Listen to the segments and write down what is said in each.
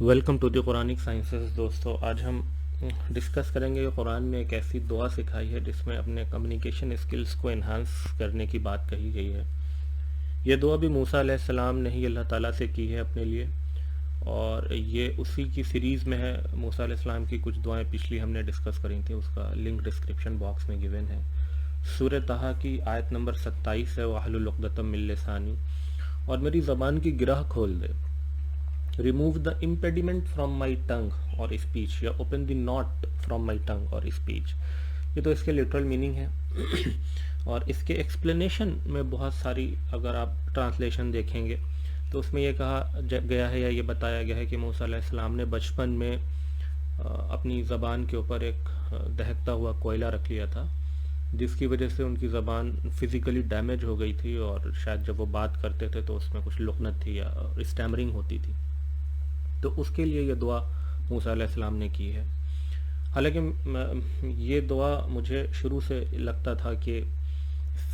Welcome to the Quranic sciences دوستو، آج ہم ڈسکس کریں گے کہ قرآن نے ایک ایسی دعا سکھائی ہے جس میں اپنے کمیونیکیشن اسکلز کو انہانس کرنے کی بات کہی گئی ہے۔ یہ دعا بھی موسیٰ علیہ السلام نے ہی اللہ تعالیٰ سے کی ہے اپنے لیے، اور یہ اسی کی سیریز میں ہے۔ موسیٰ علیہ السلام کی کچھ دعائیں پچھلی ہم نے ڈسکس کری تھیں، اس کا لنک ڈسکرپشن باکس میں گیون ہے۔ سورہ طٰہٰ کی آیت نمبر 27 ہے، وَاحْلُلْ عُقْدَةً مِّن لِّسَانِی، اور میری زبان کی گرہ کھول دے۔ remove the impediment from my tongue or speech، یا open the knot from my tongue or speech۔ یہ تو اس کے لٹرل میننگ ہے، اور اس کے ایکسپلینیشن میں بہت ساری اگر آپ ٹرانسلیشن دیکھیں گے تو اس میں یہ کہا گیا ہے یا یہ بتایا گیا ہے کہ موسیٰ علیہ السلام نے بچپن میں اپنی زبان کے اوپر ایک دہکتا ہوا کوئلہ رکھ لیا تھا، جس کی وجہ سے ان کی زبان فزیکلی ڈیمیج ہو گئی تھی، اور شاید جب وہ بات کرتے تھے تو اس میں کچھ لکنت تھی یا اسٹیمرنگ ہوتی تھی، تو اس کے لیے یہ دعا موسیٰ علیہ السلام نے کی ہے۔ حالانکہ یہ دعا مجھے شروع سے لگتا تھا کہ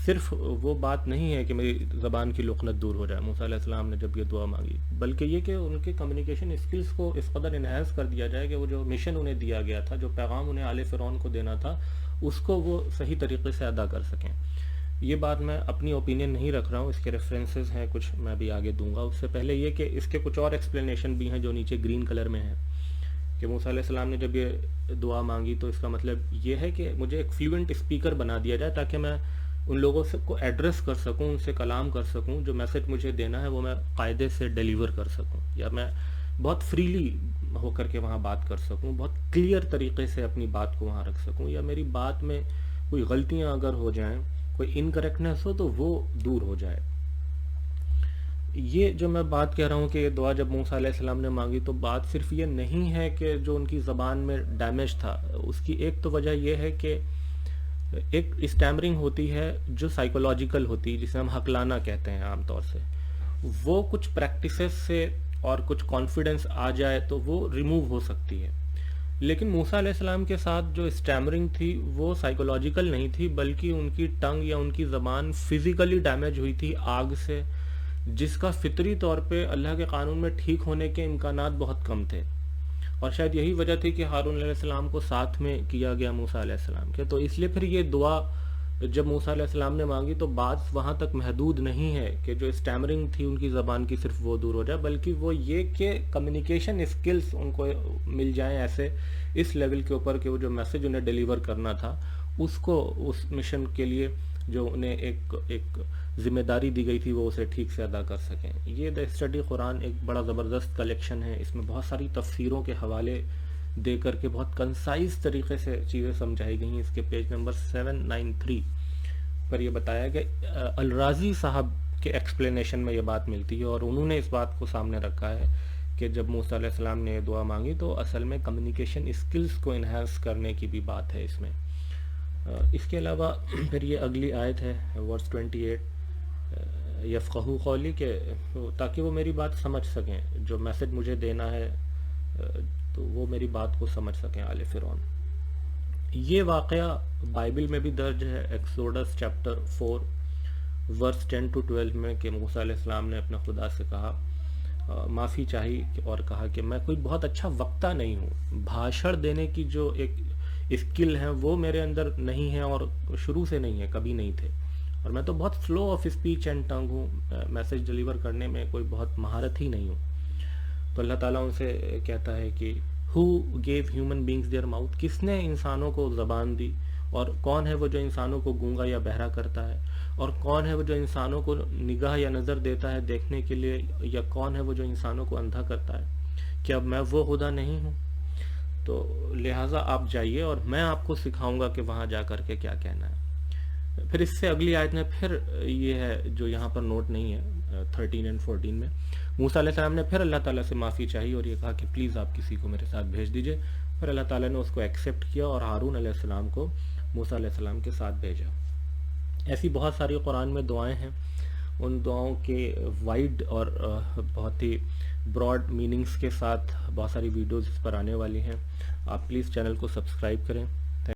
صرف وہ بات نہیں ہے کہ میری زبان کی لکنت دور ہو جائے موسیٰ علیہ السلام نے جب یہ دعا مانگی، بلکہ یہ کہ ان کے کمیونیکیشن اسکلز کو اس قدر انہینس کر دیا جائے کہ وہ جو مشن انہیں دیا گیا تھا، جو پیغام انہیں آل فرعون کو دینا تھا، اس کو وہ صحیح طریقے سے ادا کر سکیں۔ یہ بات میں اپنی اوپینین نہیں رکھ رہا ہوں، اس کے ریفرنسز ہیں کچھ، میں بھی آگے دوں گا۔ اس سے پہلے یہ کہ اس کے کچھ اور ایکسپلینیشن بھی ہیں جو نیچے گرین کلر میں ہیں، کہ موسیٰ علیہ السلام نے جب یہ دعا مانگی تو اس کا مطلب یہ ہے کہ مجھے ایک فلوئنٹ اسپیکر بنا دیا جائے تاکہ میں ان لوگوں سے کو ایڈریس کر سکوں، ان سے کلام کر سکوں، جو میسج مجھے دینا ہے وہ میں قاعدے سے ڈیلیور کر سکوں، یا میں بہت فریلی ہو کر کے وہاں بات کر سکوں، بہت کلیئر طریقے سے اپنی بات کو وہاں رکھ سکوں، یا میری بات میں کوئی غلطیاں اگر ہو جائیں، کوئی انکریکٹنیس ہو تو وہ دور ہو جائے۔ یہ جو میں بات کہہ رہا ہوں کہ یہ دعا جب موسیٰ علیہ السلام نے مانگی تو بات صرف یہ نہیں ہے کہ جو ان کی زبان میں ڈیمیج تھا، اس کی ایک تو وجہ یہ ہے کہ ایک اسٹیمرنگ ہوتی ہے جو سائیکولوجیکل ہوتی ہے، جسے ہم حقلانہ کہتے ہیں عام طور سے، وہ کچھ پریکٹسز سے اور کچھ کانفیڈنس آ جائے تو وہ ریموو ہو سکتی ہے۔ لیکن موسیٰ علیہ السلام کے ساتھ جو اسٹیمرنگ تھی وہ سائیکولوجیکل نہیں تھی، بلکہ ان کی ٹنگ یا ان کی زبان فزیکلی ڈیمیج ہوئی تھی آگ سے، جس کا فطری طور پہ اللہ کے قانون میں ٹھیک ہونے کے امکانات بہت کم تھے، اور شاید یہی وجہ تھی کہ ہارون علیہ السلام کو ساتھ میں کیا گیا موسیٰ علیہ السلام کے، تو اس لیے پھر یہ دعا جب موسیٰ علیہ السلام نے مانگی تو بات وہاں تک محدود نہیں ہے کہ جو اسٹیمرنگ تھی ان کی زبان کی صرف وہ دور ہو جائے، بلکہ وہ یہ کہ کمیونیکیشن اسکلز ان کو مل جائیں ایسے اس لیول کے اوپر کہ وہ جو میسج انہیں ڈیلیور کرنا تھا اس کو، اس مشن کے لیے جو انہیں ایک ذمہ داری دی گئی تھی وہ اسے ٹھیک سے ادا کر سکیں۔ یہ دا اسٹڈی قرآن ایک بڑا زبردست کلیکشن ہے، اس میں بہت ساری تفسیروں کے حوالے دے کر کے بہت کنسائز طریقے سے چیزیں سمجھائی گئی ہیں۔ اس کے پیج نمبر 793 پر یہ بتایا کہ الرازی صاحب کے ایکسپلینیشن میں یہ بات ملتی ہے، اور انہوں نے اس بات کو سامنے رکھا ہے کہ جب موسیٰ علیہ السلام نے یہ دعا مانگی تو اصل میں کمیونیکیشن اسکلز کو انہانس کرنے کی بھی بات ہے اس میں۔ اس کے علاوہ پھر یہ اگلی آیت ہے ورس 28، یفقہوا قولی، کہ تاکہ وہ میری بات سمجھ سکیں، جو میسج مجھے دینا ہے تو وہ میری بات کو سمجھ سکیں آل فرعون۔ یہ واقعہ بائبل میں بھی درج ہے، ایکسوڈس چیپٹر 4 ورس 10 to 12 میں، کہ موسیٰ علیہ السلام نے اپنے خدا سے کہا، معافی چاہی اور کہا کہ میں کوئی بہت اچھا وقتہ نہیں ہوں، بھاشڑ دینے کی جو ایک اسکل ہے وہ میرے اندر نہیں ہے، اور شروع سے نہیں ہے، کبھی نہیں تھے، اور میں تو بہت سلو آف اسپیچ اینڈ ٹنگ ہوں، میسج ڈیلیور کرنے میں کوئی بہت مہارت ہی نہیں ہوں۔ تو اللہ تعالیٰ ان سے کہتا ہے کہ who gave human beings their mouth، کس نے انسانوں کو زبان دی، اور کون ہے وہ جو انسانوں کو گونگا یا بہرا کرتا ہے، اور کون ہے وہ جو انسانوں کو نگاہ یا نظر دیتا ہے دیکھنے کے لیے، یا کون ہے وہ جو انسانوں کو اندھا کرتا ہے، کیا میں وہ خدا نہیں ہوں؟ تو لہٰذا آپ جائیے اور میں آپ کو سکھاؤں گا کہ وہاں جا کر کے کیا کہنا ہے۔ پھر اس سے اگلی آیت میں پھر یہ ہے جو یہاں پر نوٹ نہیں ہے 13 and 14 میں، موسیٰ علیہ السلام نے پھر اللہ تعالیٰ سے معافی چاہی اور یہ کہا کہ پلیز آپ کسی کو میرے ساتھ بھیج دیجئے۔ پھر اللہ تعالیٰ نے اس کو ایکسیپٹ کیا اور ہارون علیہ السلام کو موسیٰ علیہ السلام کے ساتھ بھیجا۔ ایسی بہت ساری قرآن میں دعائیں ہیں، ان دعاؤں کے وائڈ اور بہت ہی براڈ میننگز کے ساتھ بہت ساری ویڈیوز اس پر آنے والی ہیں۔ آپ پلیز چینل کو سبسکرائب کریں۔